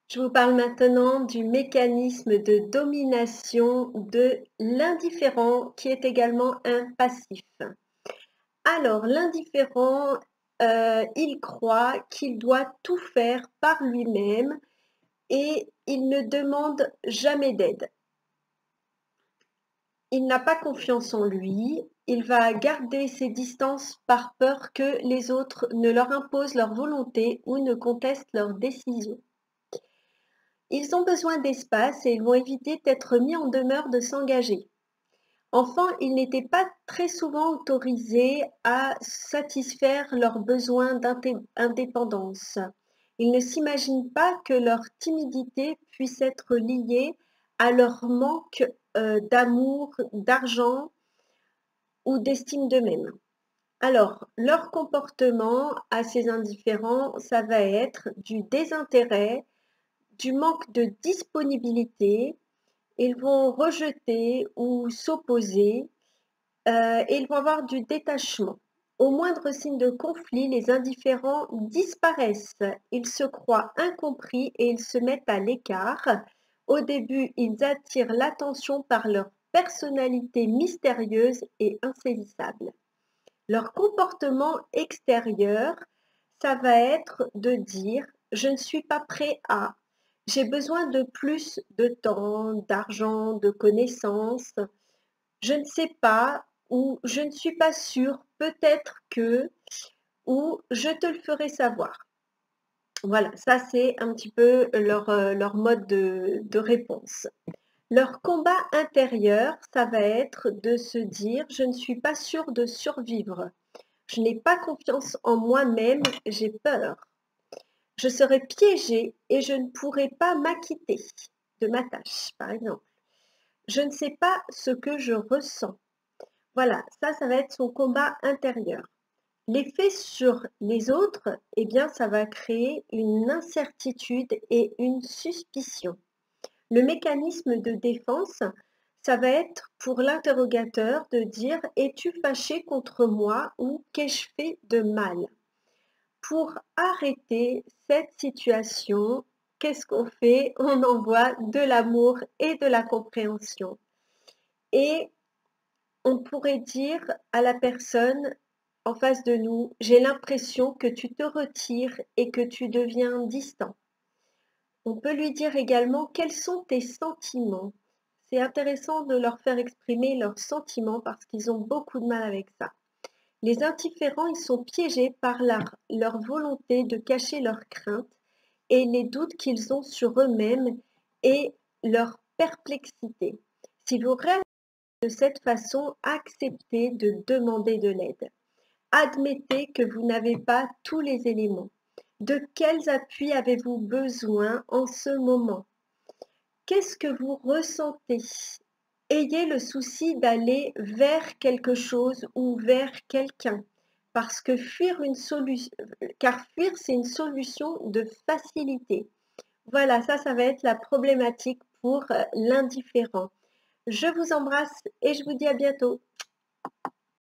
Je vous parle maintenant du mécanisme de domination de l'indifférent qui est également un passif. Alors, l'indifférent, il croit qu'il doit tout faire par lui-même et il ne demande jamais d'aide. Il n'a pas confiance en lui, il va garder ses distances par peur que les autres ne leur imposent leur volonté ou ne contestent leurs décisions. Ils ont besoin d'espace et ils vont éviter d'être mis en demeure de s'engager. Enfant, ils n'étaient pas très souvent autorisés à satisfaire leurs besoins d'indépendance. Ils ne s'imaginent pas que leur timidité puisse être liée à leur manque d'amour, d'argent ou d'estime d'eux-mêmes. Alors, leur comportement à ces indifférents, ça va être du désintérêt, du manque de disponibilité, ils vont rejeter ou s'opposer et ils vont avoir du détachement. Au moindre signe de conflit, les indifférents disparaissent. Ils se croient incompris et ils se mettent à l'écart. Au début, ils attirent l'attention par leur personnalité mystérieuse et insaisissable. Leur comportement extérieur, ça va être de dire je ne suis pas prêt à, j'ai besoin de plus de temps, d'argent, de connaissances, je ne sais pas ou je ne suis pas sûre, peut-être que ou je te le ferai savoir. Voilà, ça c'est un petit peu leur mode de réponse. Leur combat intérieur, ça va être de se dire je ne suis pas sûre de survivre. Je n'ai pas confiance en moi-même, j'ai peur. Je serai piégée et je ne pourrai pas m'acquitter de ma tâche, par exemple. Je ne sais pas ce que je ressens. Voilà, ça va être son combat intérieur. L'effet sur les autres, eh bien, ça va créer une incertitude et une suspicion. Le mécanisme de défense, ça va être pour l'interrogateur de dire es-tu fâché contre moi ou qu'ai-je fait de mal? Pour arrêter cette situation, qu'est-ce qu'on fait? On envoie de l'amour et de la compréhension. Et on pourrait dire à la personne en face de nous, j'ai l'impression que tu te retires et que tu deviens distant. On peut lui dire également quels sont tes sentiments. C'est intéressant de leur faire exprimer leurs sentiments parce qu'ils ont beaucoup de mal avec ça. Les indifférents, ils sont piégés par leur volonté de cacher leurs craintes et les doutes qu'ils ont sur eux-mêmes et leur perplexité. Si vous réagissez de cette façon, acceptez de demander de l'aide. Admettez que vous n'avez pas tous les éléments. De quels appuis avez-vous besoin en ce moment? Qu'est-ce que vous ressentez? Ayez le souci d'aller vers quelque chose ou vers quelqu'un. Parce que car fuir, c'est une solution de facilité. Voilà, ça va être la problématique pour l'indifférent. Je vous embrasse et je vous dis à bientôt.